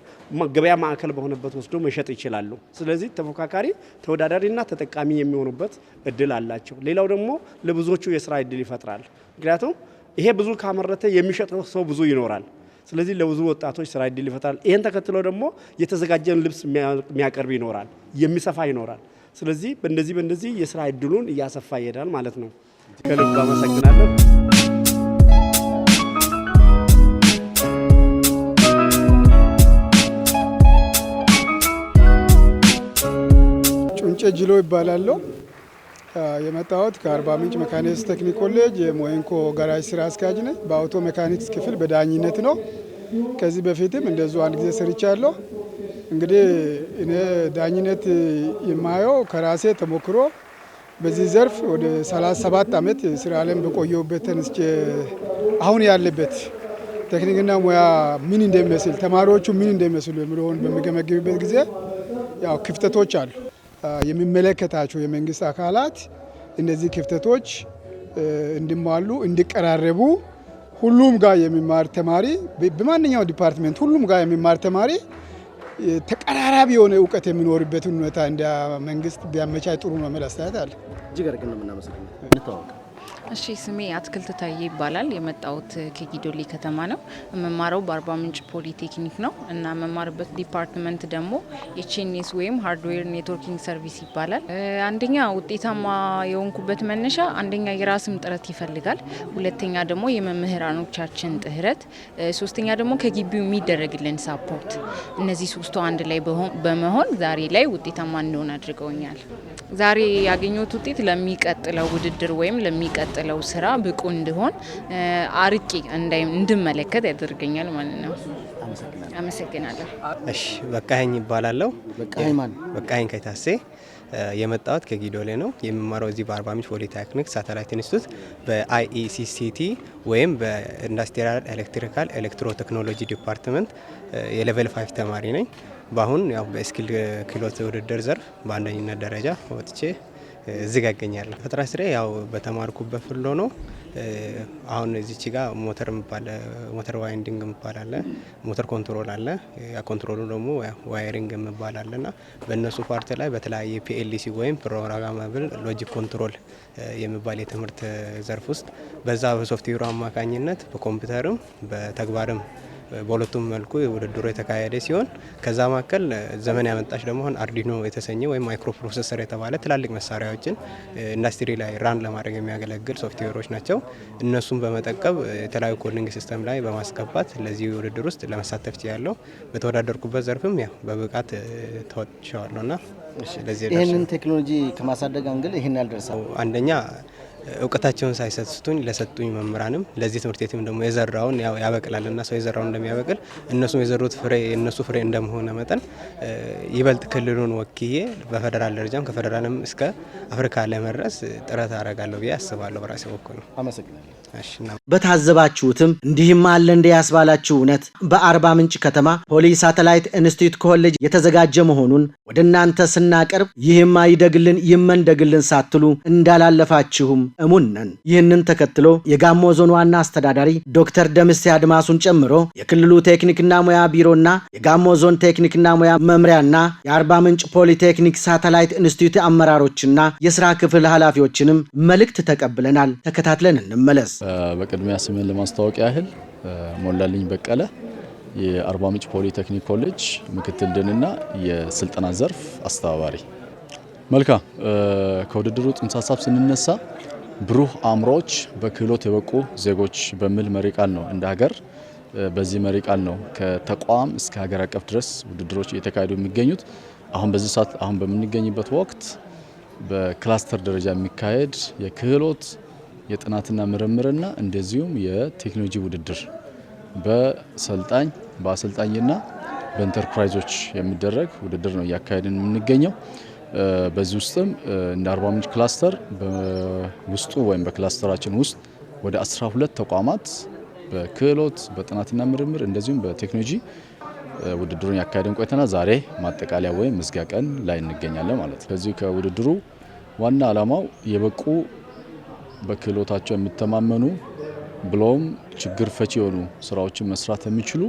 ገበያ ማዕከል በሆነበት ወስዶ መሸጥ ይችላሉ። ስለዚህ ተፎካካሪ ተወዳዳሪና ተጠቃሚ የሚሆኑበት እድል አላቸው። ሌላው ደግሞ ለብዙዎቹ የስራ እድል ይፈጥራል። ምክንያቱም ይሄ ብዙ ካመረተ የሚሸጠው ሰው ብዙ ይኖራል። ስለዚህ ለብዙ ወጣቶች ስራ እድል ይፈጥራል። ይሄን ተከትሎ ደግሞ የተዘጋጀን ልብስ የሚያቀርብ ይኖራል፣ የሚሰፋ ይኖራል። ስለዚህ በእንደዚህ የስራ እድሉን እያሰፋ ይሄዳል ማለት ነው። ከልብ አመሰግናለሁ። ጩንጬ ጅሎ ይባላለሁ። የመጣሁት ከአርባ ምንጭ ሜካኒክስ ቴክኒክ ኮሌጅ የሞይንኮ ጋራጅ ስራ አስኪያጅ ነኝ። በአውቶ ሜካኒክስ ክፍል በዳኝነት ነው። ከዚህ በፊትም እንደዚሁ አንድ ጊዜ ሰርቻለሁ። እንግዲህ እኔ ዳኝነት የማየው ከራሴ ተሞክሮ በዚህ ዘርፍ ወደ 37 ዓመት ስራ ዓለም በቆየሁበት ተነስቼ አሁን ያለበት ቴክኒክና ሙያ ምን እንደሚመስል ተማሪዎቹ ምን እንደሚመስሉ የሚለውን በሚገመግምበት ጊዜ ያው ክፍተቶች አሉ። የሚመለከታቸው የመንግስት አካላት እነዚህ ክፍተቶች እንዲሟሉ እንዲቀራረቡ ሁሉም ጋር የሚማር ተማሪ በማንኛው ዲፓርትመንት ሁሉም ጋር የሚማር ተማሪ ተቀራራቢ የሆነ እውቀት የሚኖርበትን ሁኔታ እንደ መንግስት ቢያመቻች ጥሩ ነው የሚል አስተያየት አለ። እጅግ አድርገን ነው የምናመሰግነው። እንተዋወቅ። እሺ ስሜ አትክልት ታዬ ይባላል። የመጣሁት ከጊዶሊ ከተማ ነው። የምማረው በአርባ ምንጭ ፖሊቴክኒክ ነው እና የምማርበት ዲፓርትመንት ደግሞ ኤችኤንኤስ ወይም ሃርድዌር ኔትወርኪንግ ሰርቪስ ይባላል። አንደኛ ውጤታማ የሆንኩበት መነሻ አንደኛ የራስም ጥረት ይፈልጋል፣ ሁለተኛ ደግሞ የመምህራኖቻችን ጥረት፣ ሶስተኛ ደግሞ ከግቢው የሚደረግልን ሳፖርት። እነዚህ ሶስቱ አንድ ላይ በመሆን ዛሬ ላይ ውጤታማ እንደሆነ አድርገውኛል። ዛሬ ያገኘሁት ውጤት ለሚቀጥለው ውድድር ወይም ለሚቀጥለው ስራ ብቁ እንድሆን አርቄ እንድመለከት ያደርገኛል ማለት ነው። አመሰግናለሁ። እሺ በቃኝ ይባላለሁ። በቃኝ ማን? በቃኝ ከታሴ የመጣሁት ከጊዶሌ ነው። የምማረው እዚህ በአርባ ምንጭ ፖሊቴክኒክ ሳተላይት ኢንስቲትዩት በአይኢሲሲቲ ወይም በኢንዱስትሪያል ኤሌክትሪካል ኤሌክትሮ ቴክኖሎጂ ዲፓርትመንት የሌቨል 5 ተማሪ ነኝ። በአሁን ያው በስኪል ክህሎት ውድድር ዘርፍ በአንደኝነት ደረጃ ወጥቼ እዚህ ጋር እገኛለሁ። ፈጠራ ስሬ ያው በተማርኩበት ፍሎ ነው። አሁን እዚች ጋር ሞተር ዋይንዲንግ የሚባል አለ፣ ሞተር ኮንትሮል አለ። ያ ኮንትሮሉ ደግሞ ዋይሪንግ የሚባል አለና በእነሱ ፓርት ላይ በተለያየ ፒኤልሲ ወይም ፕሮግራማብል ሎጂክ ኮንትሮል የሚባል የትምህርት ዘርፍ ውስጥ በዛ በሶፍትዌሩ አማካኝነት በኮምፒውተርም በተግባርም በሁለቱም መልኩ ውድድሩ የተካሄደ ሲሆን ከዛ መካከል ዘመን ያመጣች ደግሞ አሁን አርዲኖ የተሰኘ ወይም ማይክሮ ፕሮሰሰር የተባለ ትላልቅ መሳሪያዎችን ኢንዱስትሪ ላይ ራን ለማድረግ የሚያገለግል ሶፍትዌሮች ናቸው። እነሱን በመጠቀም የተለያዩ ኮዲንግ ሲስተም ላይ በማስገባት ለዚህ ውድድር ውስጥ ለመሳተፍ ችያለሁ። በተወዳደርኩበት ዘርፍም ያው በብቃት ተወጥቻለሁና ይህንን ቴክኖሎጂ ከማሳደግ አንግል ይህን ያልደርሳል። አንደኛ እውቀታቸውን ሳይሰስቱኝ ለሰጡኝ መምህራንም ለዚህ ትምህርት ቤትም ደግሞ የዘራውን ያበቅላልና ሰው የዘራውን እንደሚያበቅል እነሱም የዘሩት ፍሬ የነሱ ፍሬ እንደመሆነ መጠን ይበልጥ ክልሉን ወክዬ በፌደራል ደረጃም ከፌደራልም እስከ አፍሪካ ለመድረስ ጥረት አደርጋለሁ ብዬ አስባለሁ። በራሴ በኩል ነው። አመሰግናለሁ። በታዘባችሁትም እንዲህም አለ እንደ ያስባላችሁ እውነት በአርባ ምንጭ ከተማ ፖሊ ሳተላይት ኢንስቲትዩት ኮሌጅ የተዘጋጀ መሆኑን ወደ እናንተ ስናቀርብ ይህም አይደግልን ይመንደግልን ሳትሉ እንዳላለፋችሁም እሙን ነን። ይህንን ተከትሎ የጋሞ ዞን ዋና አስተዳዳሪ ዶክተር ደምሴ አድማሱን ጨምሮ የክልሉ ቴክኒክና ሙያ ቢሮና የጋሞ ዞን ቴክኒክና ሙያ መምሪያና የአርባ ምንጭ ፖሊቴክኒክ ሳተላይት ኢንስቲትዩት አመራሮችና የስራ ክፍል ኃላፊዎችንም መልእክት ተቀብለናል። ተከታትለን እንመለስ። በቅድሚያ ስሜን ለማስተዋወቅ ያህል ሞላልኝ በቀለ የአርባ ምንጭ ፖሊቴክኒክ ኮሌጅ ምክትል ዲንና የስልጠና ዘርፍ አስተባባሪ። መልካም። ከውድድሩ ጽንሰ ሀሳብ ስንነሳ ብሩህ አእምሮዎች በክህሎት የበቁ ዜጎች በሚል መሪ ቃል ነው እንደ ሀገር። በዚህ መሪ ቃል ነው ከተቋም እስከ ሀገር አቀፍ ድረስ ውድድሮች እየተካሄዱ የሚገኙት። አሁን በዚህ ሰዓት አሁን በምንገኝበት ወቅት በክላስተር ደረጃ የሚካሄድ የክህሎት የጥናትና ምርምርና እንደዚሁም የቴክኖሎጂ ውድድር በሰልጣኝ በአሰልጣኝና በኢንተርፕራይዞች የሚደረግ ውድድር ነው እያካሄድን የምንገኘው። በዚህ ውስጥም እንደ አርባ ምንጭ ክላስተር በውስጡ ወይም በክላስተራችን ውስጥ ወደ 12 ተቋማት በክህሎት በጥናትና ምርምር እንደዚሁም በቴክኖሎጂ ውድድሩን ያካሄድን ቆይተናል። ዛሬ ማጠቃለያ ወይም መዝጊያ ቀን ላይ እንገኛለን ማለት ነው። ከዚህ ከውድድሩ ዋና ዓላማው የበቁ በክህሎታቸው የሚተማመኑ ብሎም ችግር ፈቺ የሆኑ ስራዎችን መስራት የሚችሉ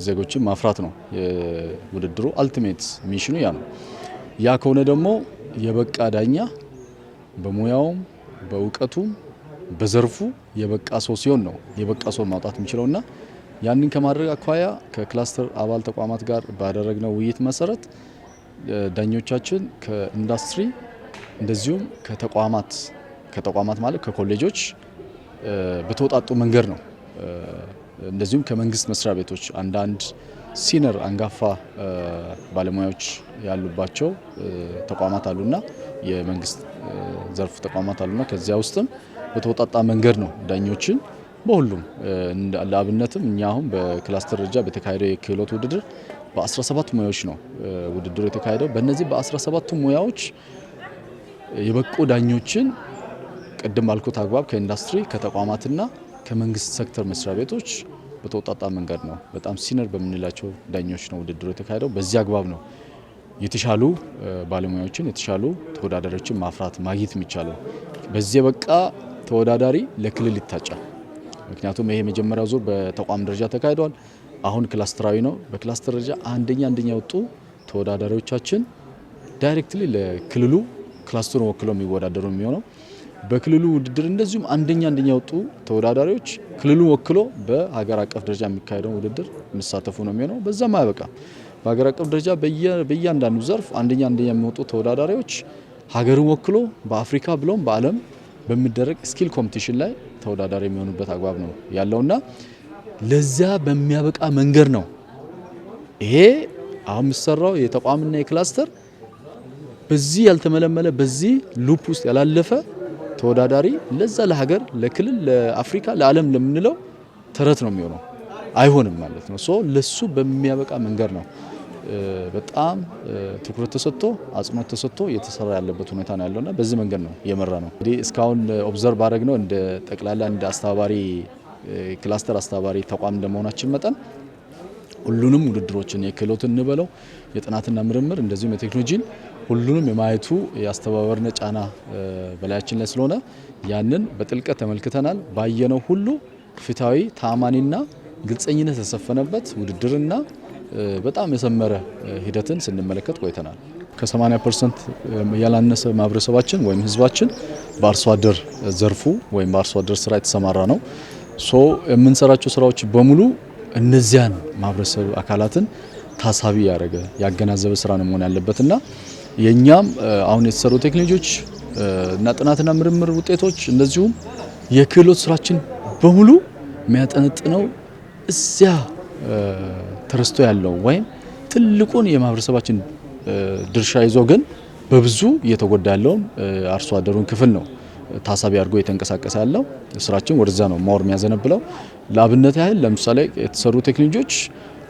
ዜጎችን ማፍራት ነው። የውድድሩ አልቲሜት ሚሽኑ ያ ነው። ያ ከሆነ ደግሞ የበቃ ዳኛ በሙያውም በእውቀቱም በዘርፉ የበቃ ሰው ሲሆን ነው የበቃ ሰው ማውጣት የሚችለውና ያንን ከማድረግ አኳያ ከክላስተር አባል ተቋማት ጋር ባደረግነው ውይይት መሰረት ዳኞቻችን ከኢንዱስትሪ እንደዚሁም ከተቋማት ማለት ከኮሌጆች በተወጣጡ መንገድ ነው። እንደዚሁም ከመንግስት መስሪያ ቤቶች አንዳንድ ሲነር አንጋፋ ባለሙያዎች ያሉባቸው ተቋማት አሉና የመንግስት ዘርፍ ተቋማት አሉና ከዚያ ውስጥም በተወጣጣ መንገድ ነው ዳኞችን በሁሉም ለአብነትም እኛ አሁን በክላስተር ደረጃ በተካሄደው የክህሎት ውድድር በ17 ሙያዎች ነው ውድድሩ የተካሄደው። በእነዚህ በ17 ሙያዎች የበቁ ዳኞችን ቅድም ባልኩት አግባብ ከኢንዱስትሪ ከተቋማትና ከመንግስት ሴክተር መስሪያ ቤቶች በተወጣጣ መንገድ ነው በጣም ሲነር በምንላቸው ዳኞች ነው ውድድሩ የተካሄደው። በዚህ አግባብ ነው የተሻሉ ባለሙያዎችን የተሻሉ ተወዳዳሪዎችን ማፍራት ማግኘት የሚቻለው። በዚህ የበቃ ተወዳዳሪ ለክልል ይታጫል። ምክንያቱም ይሄ የመጀመሪያው ዙር በተቋም ደረጃ ተካሂዷል። አሁን ክላስተራዊ ነው። በክላስተር ደረጃ አንደኛ ወጡ ተወዳዳሪዎቻችን ዳይሬክትሊ ለክልሉ ክላስተሩን ወክለው የሚወዳደሩ የሚሆነው። በክልሉ ውድድር እንደዚሁም አንደኛ ወጡ ተወዳዳሪዎች ክልሉን ወክሎ በሀገር አቀፍ ደረጃ የሚካሄደው ውድድር የሚሳተፉ ነው የሚሆነው። በዛም አያበቃ በሀገር አቀፍ ደረጃ በእያንዳንዱ ዘርፍ አንደኛ የሚወጡ ተወዳዳሪዎች ሀገርን ወክሎ በአፍሪካ ብሎም በዓለም በሚደረግ ስኪል ኮምፒቲሽን ላይ ተወዳዳሪ የሚሆኑበት አግባብ ነው ያለውና ለዛ በሚያበቃ መንገድ ነው ይሄ አሁን የሚሰራው የተቋምና የክላስተር በዚህ ያልተመለመለ በዚህ ሉፕ ውስጥ ያላለፈ ተወዳዳሪ ለዛ ለሀገር ለክልል ለአፍሪካ ለዓለም ለምንለው ተረት ነው የሚሆነው አይሆንም ማለት ነው። ሶ ለሱ በሚያበቃ መንገድ ነው በጣም ትኩረት ተሰጥቶ አጽንኦት ተሰጥቶ እየተሰራ ያለበት ሁኔታ ነው ያለውና በዚህ መንገድ ነው የመራ ነው። እንግዲህ እስካሁን ኦብዘርቭ አድርግ ነው እንደ ጠቅላላ እንደ አስተባባሪ ክላስተር አስተባባሪ ተቋም እንደመሆናችን መጠን ሁሉንም ውድድሮችን የክህሎትን እንበለው የጥናትና ምርምር እንደዚሁም የቴክኖሎጂን ሁሉንም የማየቱ የአስተባባሪነት ጫና በላያችን ላይ ስለሆነ ያንን በጥልቀት ተመልክተናል። ባየነው ሁሉ ፍትሃዊ ተአማኒና ግልጸኝነት የተሰፈነበት ውድድርና በጣም የሰመረ ሂደትን ስንመለከት ቆይተናል። ከ80% ያላነሰ ማህበረሰባችን ወይም ህዝባችን በአርሶ አደር ዘርፉ ወይም በአርሶ አደር ስራ የተሰማራ ነው። ሶ የምንሰራቸው ስራዎች በሙሉ እነዚያን ማህበረሰብ አካላትን ታሳቢ ያደረገ ያገናዘበ ስራ ነው መሆን ያለበትና የኛም አሁን የተሰሩ ቴክኖሎጂዎች እና ጥናትና ምርምር ውጤቶች እንደዚሁም የክህሎት ስራችን በሙሉ የሚያጠነጥነው እዚያ ተረስቶ ያለው ወይም ትልቁን የማህበረሰባችን ድርሻ ይዞ ግን በብዙ እየተጎዳ ያለውን አርሶ አደሩን ክፍል ነው ታሳቢ አድርጎ የተንቀሳቀሰ ያለው ስራችን ወደዛ ነው ማወር የሚያዘነብለው። ለአብነት ያህል ለምሳሌ የተሰሩ ቴክኖሎጂዎች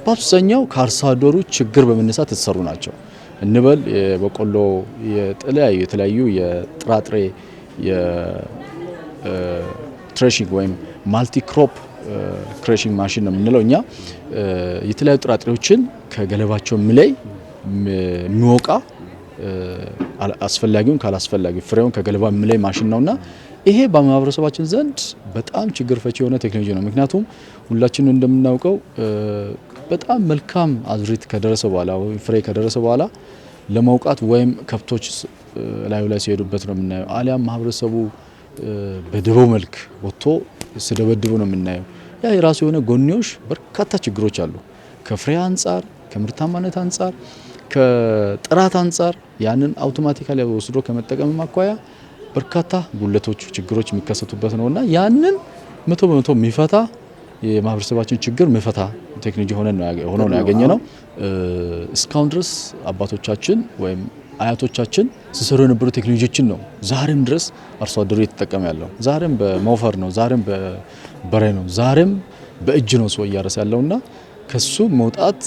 በአብዛኛው ከአርሶ አደሩ ችግር በመነሳት የተሰሩ ናቸው እንበል የበቆሎ የተለያዩ የጥራጥሬ የትሬሽንግ ወይም ማልቲ ክሮፕ ክሬሽንግ ማሽን ነው የምንለው እኛ የተለያዩ ጥራጥሬዎችን ከገለባቸው የሚለይ የሚወቃ አስፈላጊውን ካላስፈላጊው ፍሬውን ከገለባ የሚለይ ማሽን ነውና ይሄ በማህበረሰባችን ዘንድ በጣም ችግር ፈቺ የሆነ ቴክኖሎጂ ነው። ምክንያቱም ሁላችንም እንደምናውቀው በጣም መልካም አዝሪት ከደረሰ በኋላ ወይም ፍሬ ከደረሰ በኋላ ለመውቃት ወይም ከብቶች ላዩ ላይ ሲሄዱበት ነው የምናየው። አሊያም ማህበረሰቡ በደቦ መልክ ወጥቶ ሲደበድቡ ነው የምናየው። ያ የራሱ የሆነ ጎንዮሽ በርካታ ችግሮች አሉ። ከፍሬ አንጻር፣ ከምርታማነት አንጻር፣ ከጥራት አንጻር ያንን አውቶማቲካሊ ወስዶ ከመጠቀም አኳያ በርካታ ጉለቶች ችግሮች የሚከሰቱበት ነውና ያንን 100% የሚፈታ የማህበረሰባችን ችግር የሚፈታ ቴክኖሎጂ ሆኖ ነው ያገኘነው። እስካሁን ድረስ አባቶቻችን ወይም አያቶቻችን ሲሰሩ የነበሩ ቴክኖሎጂዎችን ነው ዛሬም ድረስ አርሶ አደሩ እየተጠቀመ ያለው። ዛሬም በሞፈር ነው፣ ዛሬም በበሬ ነው፣ ዛሬም በእጅ ነው ሰው እያረሰ ያለውና ከሱ መውጣት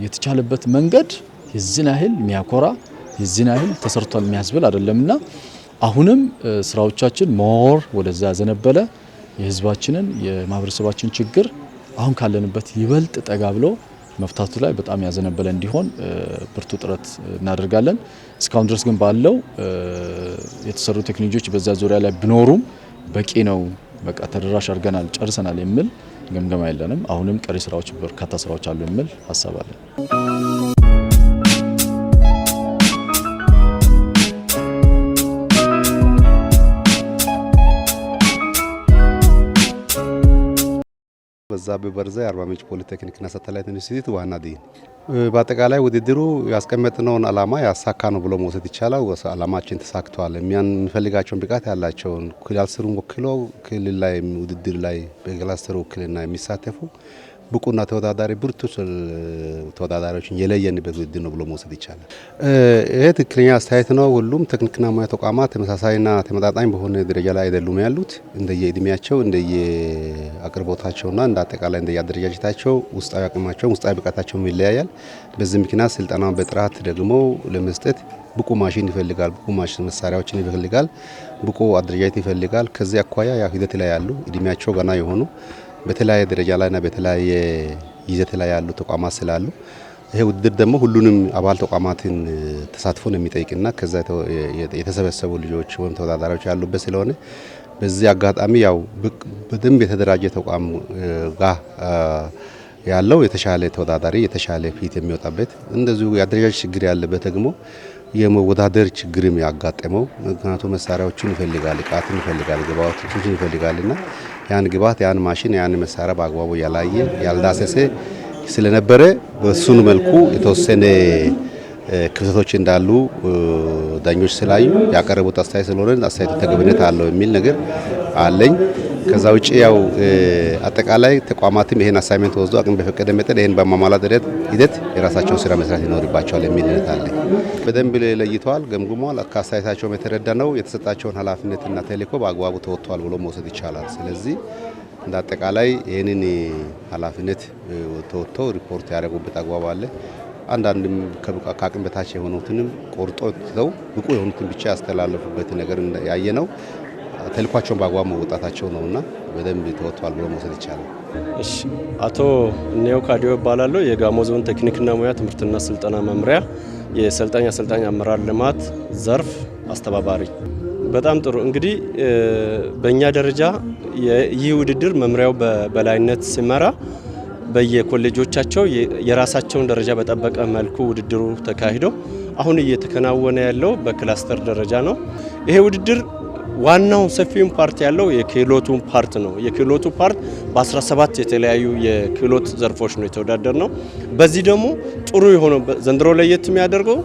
የተቻለበት መንገድ የዚህን ያህል የሚያኮራ የዚህን ያህል ተሰርቷል የሚያስብል አይደለምና አሁንም ስራዎቻችን ሞር ወደዛ ያዘነበለ የህዝባችንን የማህበረሰባችን ችግር አሁን ካለንበት ይበልጥ ጠጋ ብሎ መፍታቱ ላይ በጣም ያዘነበለ እንዲሆን ብርቱ ጥረት እናደርጋለን። እስካሁን ድረስ ግን ባለው የተሰሩ ቴክኖሎጂዎች በዛ ዙሪያ ላይ ቢኖሩም በቂ ነው፣ በቃ ተደራሽ አድርገናል፣ ጨርሰናል የሚል ግምገማ የለንም። አሁንም ቀሪ ስራዎች በርካታ ስራዎች አሉ የሚል ሀሳብ አለን። በዛብህ በርዛ የአርባ ምንጭ ፖሊቴክኒክና ሳተላይት ኢንስቲትዩት ዋና ዲን። በአጠቃላይ ውድድሩ ያስቀመጥነውን ዓላማ ያሳካ ነው ብሎ መውሰድ ይቻላል። ዓላማችን ተሳክቷል። የምንፈልጋቸውን ብቃት ያላቸውን ክላስተሩን ወክለው ክልል ላይ ውድድር ላይ በክላስተሩ ውክልና የሚሳተፉ ብቁና ተወዳዳሪ ብርቱ ተወዳዳሪዎችን የለየንበት ውድድር ነው ብሎ መውሰድ ይቻላል። ይሄ ትክክለኛ አስተያየት ነው። ሁሉም ቴክኒክና ሙያ ተቋማት ተመሳሳይና ተመጣጣኝ በሆነ ደረጃ ላይ አይደሉም ያሉት። እንደየእድሜያቸው እንደየአቅርቦታቸውና እንደ አጠቃላይ እንደየአደረጃጀታቸው ውስጣዊ አቅማቸው ውስጣዊ ብቃታቸውም ይለያያል። በዚህ ምክንያት ስልጠናውን በጥራት ደግሞ ለመስጠት ብቁ ማሽን ይፈልጋል፣ ብቁ ማሽን መሳሪያዎችን ይፈልጋል፣ ብቁ አደረጃጀት ይፈልጋል። ከዚህ አኳያ ያ ሂደት ላይ ያሉ እድሜያቸው ገና የሆኑ በተለያየ ደረጃ ላይና በተለያየ ይዘት ላይ ያሉ ተቋማት ስላሉ ይሄ ውድድር ደግሞ ሁሉንም አባል ተቋማትን ተሳትፎን የሚጠይቅና ከዛ የተሰበሰቡ ልጆች ወይም ተወዳዳሪዎች ያሉበት ስለሆነ በዚህ አጋጣሚ ያው በደንብ የተደራጀ ተቋም ጋር ያለው የተሻለ ተወዳዳሪ የተሻለ ፊት የሚወጣበት እንደዚሁ የአደረጃጀት ችግር ያለበት ደግሞ የመወዳደር ችግርም ያጋጠመው ምክንያቱም መሳሪያዎችን ይፈልጋል፣ እቃትን ይፈልጋል፣ ግብአቶችን ይፈልጋልና ያን ግብአት ያን ማሽን ያን መሳሪያ በአግባቡ ያላየ ያልዳሰሰ ስለነበረ በሱን መልኩ የተወሰነ ክፍተቶች እንዳሉ ዳኞች ስላዩ ያቀረቡት አስተያየት ስለሆነ አስተያየቱ ተገቢነት አለው የሚል ነገር አለኝ። ከዛ ውጪ ያው አጠቃላይ ተቋማትም ይሄን አሳይመንት ወስዶ አቅም በፈቀደ መጠን ይሄን በማሟላት ሂደት የራሳቸውን ስራ መስራት ይኖርባቸዋል የሚል ነገር አለኝ። በደንብ ለይተዋል፣ ገምግመዋል። ከአስተያየታቸው የተረዳ ነው የተሰጣቸውን ኃላፊነትና ተልዕኮ በአግባቡ ተወጥተዋል ብሎ መውሰድ ይቻላል። ስለዚህ እንደ አጠቃላይ ይህንን ኃላፊነት ተወጥተው ሪፖርት ያደረጉበት አግባብ አለ። አንዳንድም ከአቅም በታች የሆኑትንም ቆርጦ ትተው ብቁ የሆኑትን ብቻ ያስተላለፉበት ነገር ያየ ነው። ተልኳቸውን በአግባቡ መወጣታቸው ነውና በደንብ ተወጥቷል ብሎ መውሰድ ይቻላል። እሺ፣ አቶ ኔው ካዲዮ እባላለሁ። የጋሞ ዞን ቴክኒክና ሙያ ትምህርትና ስልጠና መምሪያ የሰልጣኝ አሰልጣኝ አመራር ልማት ዘርፍ አስተባባሪ። በጣም ጥሩ። እንግዲህ በእኛ ደረጃ ይህ ውድድር መምሪያው በበላይነት ሲመራ በየኮሌጆቻቸው የራሳቸውን ደረጃ በጠበቀ መልኩ ውድድሩ ተካሂዶ አሁን እየተከናወነ ያለው በክላስተር ደረጃ ነው። ይሄ ውድድር ዋናው ሰፊውን ፓርት ያለው የክህሎቱ ፓርት ነው። የክህሎቱ ፓርት በ17 የተለያዩ የክህሎት ዘርፎች ነው የተወዳደር ነው። በዚህ ደግሞ ጥሩ የሆነው ዘንድሮ ለየት የሚያደርገው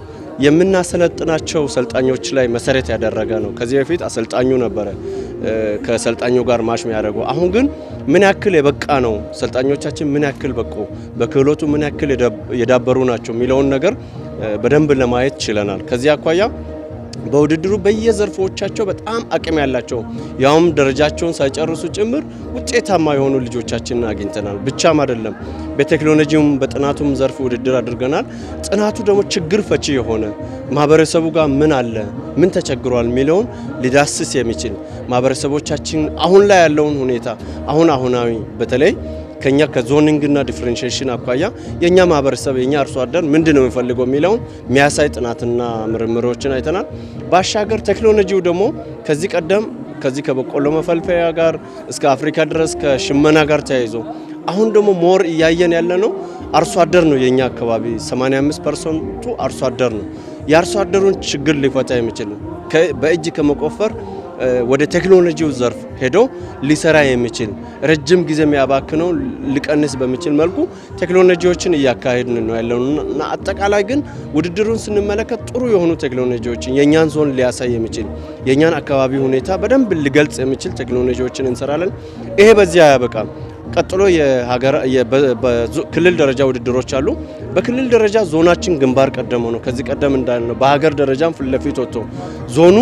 የምናሰለጥናቸው ሰልጣኞች ላይ መሰረት ያደረገ ነው። ከዚህ በፊት አሰልጣኙ ነበረ ከሰልጣኙ ጋር ማሽ የሚያደርገው። አሁን ግን ምን ያክል የበቃ ነው ሰልጣኞቻችን ምን ያክል በቁ በክህሎቱ ምን ያክል የዳበሩ ናቸው የሚለውን ነገር በደንብ ለማየት ችለናል። ከዚህ አኳያ በውድድሩ በየዘርፎቻቸው በጣም አቅም ያላቸው ያውም ደረጃቸውን ሳይጨርሱ ጭምር ውጤታማ የሆኑ ልጆቻችንን አግኝተናል። ብቻም አይደለም በቴክኖሎጂውም በጥናቱም ዘርፍ ውድድር አድርገናል። ጥናቱ ደግሞ ችግር ፈቺ የሆነ ማህበረሰቡ ጋር ምን አለ ምን ተቸግሯል የሚለውን ሊዳስስ የሚችል ማህበረሰቦቻችን አሁን ላይ ያለውን ሁኔታ አሁናዊ በተለይ ከኛ ከዞኒንግና ዲፈረንሺዬሽን አኳያ የኛ ማህበረሰብ የኛ አርሶ አደር ምንድነው የሚፈልገው የሚለውን ሚያሳይ ጥናትና ምርምሮችን አይተናል። ባሻገር ቴክኖሎጂው ደግሞ ከዚህ ቀደም ከበቆሎ መፈልፈያ ጋር እስከ አፍሪካ ድረስ ከሽመና ጋር ተያይዞ አሁን ደግሞ ሞር እያየን ያለ ነው አርሶ አደር ነው። የኛ አካባቢ 85% አርሶ አደር ነው። የአርሶ አደሩን ችግር ሊፈታ የሚችል በእጅ ከመቆፈር ወደ ቴክኖሎጂው ዘርፍ ሄዶ ሊሰራ የሚችል ረጅም ጊዜ የሚያባክነው ሊቀንስ በሚችል መልኩ ቴክኖሎጂዎችን እያካሄድን ነው ያለውና አጠቃላይ ግን ውድድሩን ስንመለከት ጥሩ የሆኑ ቴክኖሎጂዎችን የኛን ዞን ሊያሳይ የሚችል የኛን አካባቢ ሁኔታ በደንብ ሊገልጽ የሚችል ቴክኖሎጂዎችን እንሰራለን። ይሄ በዚህ አያበቃም። ቀጥሎ በክልል ደረጃ ውድድሮች አሉ። በክልል ደረጃ ዞናችን ግንባር ቀደም ነው። ከዚህ ቀደም እንዳልነው በሀገር ደረጃም ፊት ለፊት ወጥቶ ዞኑ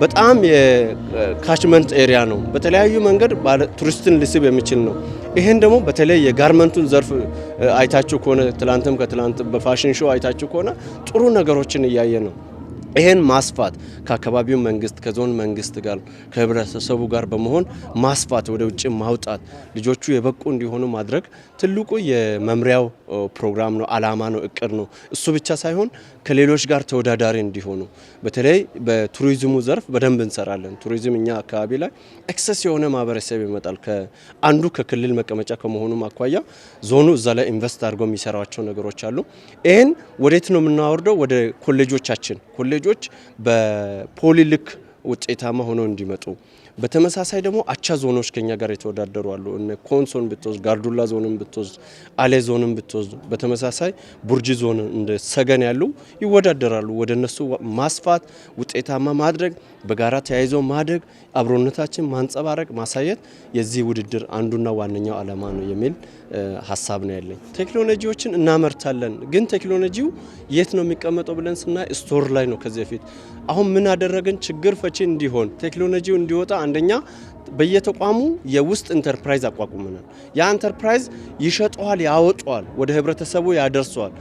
በጣም የካችመንት ኤሪያ ነው። በተለያዩ መንገድ ቱሪስትን ሊስብ የሚችል ነው። ይሄን ደግሞ በተለይ የጋርመንቱን ዘርፍ አይታችሁ ከሆነ ከትላንት በፋሽን ሾው አይታችሁ ከሆነ ጥሩ ነገሮችን እያየ ነው። ይሄን ማስፋት ከአካባቢው መንግስት ከዞን መንግስት ጋር ከህብረተሰቡ ጋር በመሆን ማስፋት ወደ ውጭ ማውጣት ልጆቹ የበቁ እንዲሆኑ ማድረግ ትልቁ የመምሪያው ፕሮግራም ነው፣ አላማ ነው፣ እቅድ ነው። እሱ ብቻ ሳይሆን ከሌሎች ጋር ተወዳዳሪ እንዲሆኑ በተለይ በቱሪዝሙ ዘርፍ በደንብ እንሰራለን። ቱሪዝም እኛ አካባቢ ላይ ኤክሰስ የሆነ ማህበረሰብ ይመጣል። አንዱ ከክልል መቀመጫ ከመሆኑም አኳያ ዞኑ እዛ ላይ ኢንቨስት አድርጎ የሚሰራቸው ነገሮች አሉ። ይሄን ወዴት ነው የምናወርደው? ወደ ኮሌጆቻችን በፖሊ ልክ ውጤታማ ሆነው እንዲመጡ በተመሳሳይ ደግሞ አቻ ዞኖች ከኛ ጋር የተወዳደሩ አሉ። እነ ኮንሶን ብትወስድ፣ ጋርዱላ ዞንን ብትወስድ፣ አሌ ዞንን ብትወስድ፣ በተመሳሳይ ቡርጂ ዞን እንደ ሰገን ያሉ ይወዳደራሉ። ወደ እነሱ ማስፋት ውጤታማ ማድረግ በጋራ ተያይዞ ማደግ አብሮነታችን ማንጸባረቅ ማሳየት የዚህ ውድድር አንዱና ዋነኛው ዓላማ ነው የሚል ሀሳብ ነው ያለኝ። ቴክኖሎጂዎችን እናመርታለን፣ ግን ቴክኖሎጂው የት ነው የሚቀመጠው ብለን ስናይ ስቶር ላይ ነው። ከዚህ በፊት አሁን ምን አደረግን? ችግር ፈቺ እንዲሆን ቴክኖሎጂው እንዲወጣ አንደኛ በየተቋሙ የውስጥ ኢንተርፕራይዝ አቋቁመናል። ያ ኢንተርፕራይዝ ይሸጠዋል፣ ያወጣዋል፣ ወደ ህብረተሰቡ ያደርሰዋል።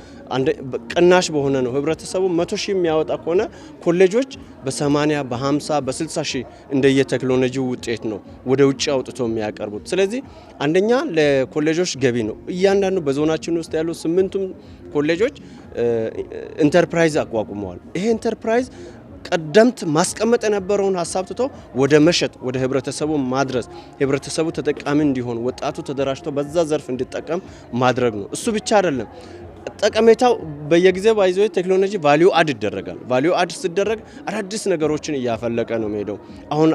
ቅናሽ በሆነ ነው። ህብረተሰቡ 100 ሺህ የሚያወጣ ከሆነ ኮሌጆች በ80 በ50 በ60 ሺህ እንደየቴክኖሎጂው ውጤት ነው ወደ ውጭ አውጥቶ የሚያቀርቡት። ስለዚህ አንደኛ ለኮሌጆች ገቢ ነው። እያንዳንዱ በዞናችን ውስጥ ያሉ 8ቱም ኮሌጆች ኢንተርፕራይዝ አቋቁመዋል። ይሄ ኢንተርፕራይዝ ቀደምት ማስቀመጥ የነበረውን ሀሳብ ትቶ ወደ መሸጥ ወደ ህብረተሰቡ ማድረስ ህብረተሰቡ ተጠቃሚ እንዲሆን ወጣቱ ተደራጅቶ በዛ ዘርፍ እንዲጠቀም ማድረግ ነው። እሱ ብቻ አይደለም። ጠቀሜታው በየጊዜው ባይዘው ቴክኖሎጂ ቫልዩ አድ ይደረጋል። ቫልዩ አድ ሲደረግ አዳዲስ ነገሮችን እያፈለቀ ነው የሚሄደው። አሁን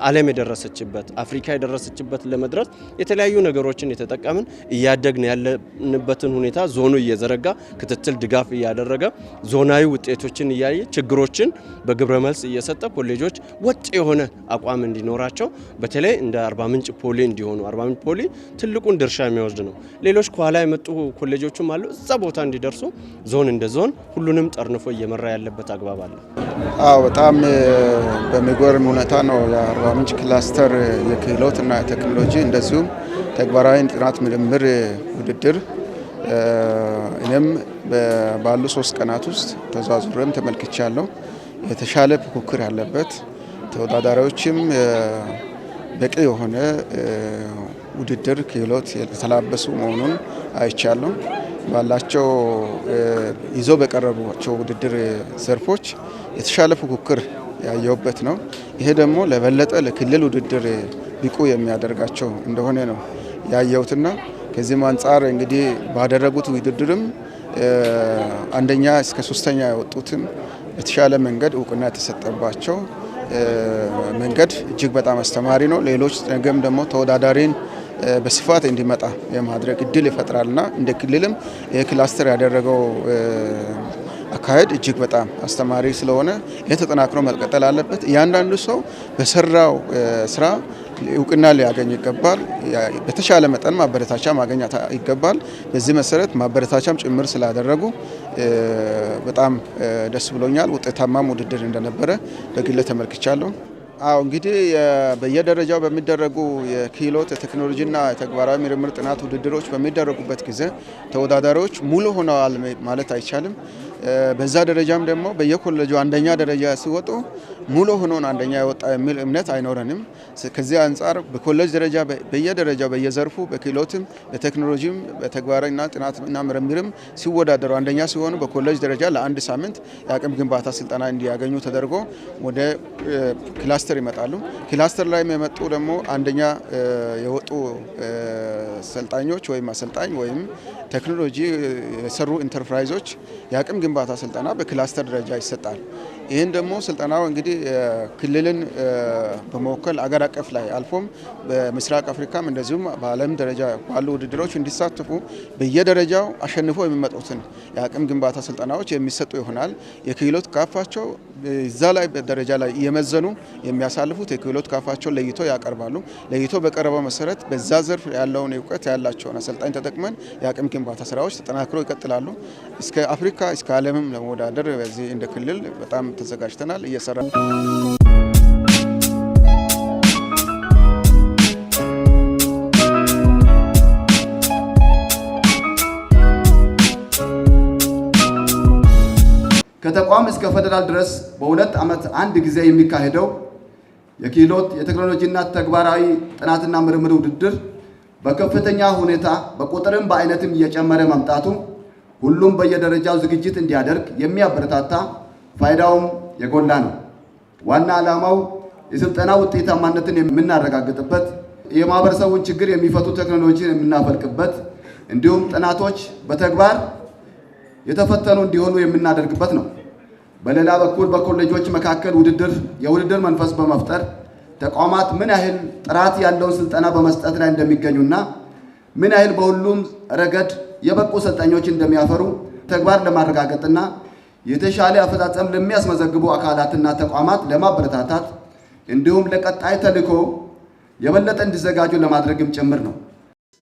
ዓለም የደረሰችበት አፍሪካ የደረሰችበት ለመድረስ የተለያዩ ነገሮችን የተጠቀምን እያደግን ያለንበትን ሁኔታ ዞኑ እየዘረጋ ክትትል ድጋፍ እያደረገ ዞናዊ ውጤቶችን እያየ ችግሮችን በግብረ መልስ እየሰጠ ኮሌጆች ወጥ የሆነ አቋም እንዲኖራቸው በተለይ እንደ አርባ ምንጭ ፖሊ እንዲሆኑ አርባ ምንጭ ፖሊ ትልቁን ድርሻ የሚወስድ ነው። ሌሎች ከኋላ የመጡ ኮሌጆችም አሉ። እዛ ቦታ እንዲደርሱ ዞን እንደ ዞን ሁሉንም ጠርንፎ እየመራ ያለበት አግባብ አለ። በጣም በሚገርም ሁኔታ ነው የአርባ ምንጭ ክላስተር የክህሎትና ቴክኖሎጂ እንደዚሁም ተግባራዊ ጥናት ምርምር ውድድር እኔም ባሉ 3 ቀናት ውስጥ ተዛዙረም ተመልክቻለሁ። የተሻለ ፉክክር ያለበት ተወዳዳሪዎችም በቂ የሆነ ውድድር ክህሎት የተላበሱ መሆኑን አይቻለሁ። ባላቸው ይዞ በቀረቧቸው ውድድር ዘርፎች የተሻለ ፉክክር ያየውበት ነው። ይሄ ደግሞ ለበለጠ ለክልል ውድድር ቢቁ የሚያደርጋቸው እንደሆነ ነው ያየውትና ከዚህም አንጻር እንግዲህ ባደረጉት ውድድርም አንደኛ እስከ 3ኛ የወጡትም በተሻለ መንገድ እውቅና የተሰጠባቸው መንገድ እጅግ በጣም አስተማሪ ነው። ሌሎች ነገም ደግሞ ተወዳዳሪን በስፋት እንዲመጣ የማድረግ እድል ይፈጥራልና እንደ ክልልም የክላስተር ያደረገው አካሄድ እጅግ በጣም አስተማሪ ስለሆነ የተጠናክሮ መቀጠል አለበት። እያንዳንዱ ሰው በሰራው ስራ እውቅና ሊያገኝ ይገባል። በተሻለ መጠን ማበረታቻ ማግኘት ይገባል። በዚህ መሰረት ማበረታቻም ጭምር ስላደረጉ በጣም ደስ ብሎኛል። ውጤታማም ውድድር እንደነበረ በግሌ ተመልክቻለሁ። እንግዲህ በየደረጃው በሚደረጉ የክህሎት የቴክኖሎጂና የተግባራዊ ምርምር ጥናት ውድድሮች በሚደረጉበት ጊዜ ተወዳዳሪዎች ሙሉ ሆነዋል ማለት አይቻልም። በዛ ደረጃም ደግሞ በየኮሌጁ አንደኛ ደረጃ ሲወጡ ሙሉ ሆኖን አንደኛ የወጣ የሚል እምነት አይኖረንም። ከዚህ አንጻር በኮሌጅ ደረጃ በየደረጃው በየዘርፉ በክህሎትም በቴክኖሎጂም በተግባራዊና ጥናትና ምርምርም ሲወዳደሩ አንደኛ ሲሆኑ በኮሌጅ ደረጃ ለአንድ ሳምንት የአቅም ግንባታ ስልጠና እንዲያገኙ ተደርጎ ወደ ክላስተር ይመጣሉ። ክላስተር ላይ የመጡ ደግሞ አንደኛ የወጡ ሰልጣኞች ወይም አሰልጣኝ ወይም ቴክኖሎጂ የሰሩ ኢንተርፕራይዞች የአቅም ግንባታ ስልጠና በክላስተር ደረጃ ይሰጣል። ይህን ደግሞ ስልጠናው እንግዲህ ክልልን በመወከል አገር አቀፍ ላይ አልፎም በምስራቅ አፍሪካም እንደዚሁም በዓለም ደረጃ ባሉ ውድድሮች እንዲሳተፉ በየደረጃው አሸንፎ የሚመጡትን የአቅም ግንባታ ስልጠናዎች የሚሰጡ ይሆናል። የክህሎት ካፋቸው እዛ ላይ በደረጃ ላይ እየመዘኑ የሚያሳልፉት የክህሎት ካፋቸው ለይቶ ያቀርባሉ። ለይቶ በቀረበው መሰረት በዛ ዘርፍ ያለውን እውቀት ያላቸውን አሰልጣኝ ተጠቅመን የአቅም ግንባታ ስራዎች ተጠናክረው ይቀጥላሉ። እስከ አፍሪካ እስከ ዓለምም ለመወዳደር በዚህ እንደ ክልል በጣም ተዘጋጅተናል፣ እየሰራ ከተቋም እስከ ፌደራል ድረስ በ2 ዓመት አንድ ጊዜ የሚካሄደው የክህሎት የቴክኖሎጂና ተግባራዊ ጥናትና ምርምር ውድድር በከፍተኛ ሁኔታ በቁጥርም በአይነትም እየጨመረ መምጣቱ ሁሉም በየደረጃው ዝግጅት እንዲያደርግ የሚያበረታታ ፋይዳውም የጎላ ነው። ዋና ዓላማው የስልጠና ውጤታማነትን የምናረጋግጥበት፣ የማህበረሰቡን ችግር የሚፈቱ ቴክኖሎጂን የምናፈልቅበት እንዲሁም ጥናቶች በተግባር የተፈተኑ እንዲሆኑ የምናደርግበት ነው። በሌላ በኩል በኮሌጆች መካከል የውድድር መንፈስ በመፍጠር ተቋማት ምን ያህል ጥራት ያለውን ስልጠና በመስጠት ላይ እንደሚገኙና ምን ያህል በሁሉም ረገድ የበቁ ሰልጣኞች እንደሚያፈሩ ተግባር ለማረጋገጥና የተሻለ አፈጻጸም ለሚያስመዘግቡ አካላትና ተቋማት ለማበረታታት እንዲሁም ለቀጣይ ተልዕኮ የበለጠ እንዲዘጋጁ ለማድረግም ጭምር ነው።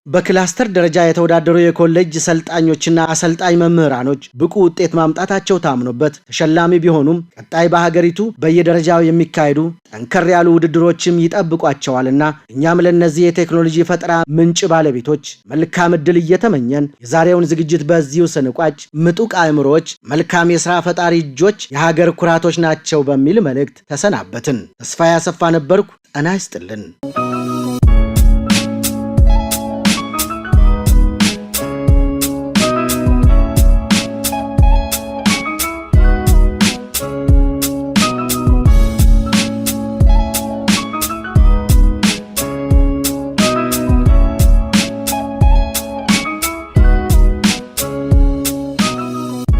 በክላስተር ደረጃ የተወዳደሩ የኮሌጅ ሰልጣኞችና አሰልጣኝ መምህራኖች ብቁ ውጤት ማምጣታቸው ታምኖበት ተሸላሚ ቢሆኑም ቀጣይ በሀገሪቱ በየደረጃው የሚካሄዱ ጠንከር ያሉ ውድድሮችም ይጠብቋቸዋልና እኛም ለነዚህ የቴክኖሎጂ ፈጠራ ምንጭ ባለቤቶች መልካም ዕድል እየተመኘን የዛሬውን ዝግጅት በዚሁ ስንቋጭ ምጡቅ አእምሮዎች፣ መልካም የሥራ ፈጣሪ እጆች የሀገር ኩራቶች ናቸው በሚል መልእክት ተሰናበትን። ተስፋዬ አሰፋ ነበርኩ። ጤና ይስጥልን።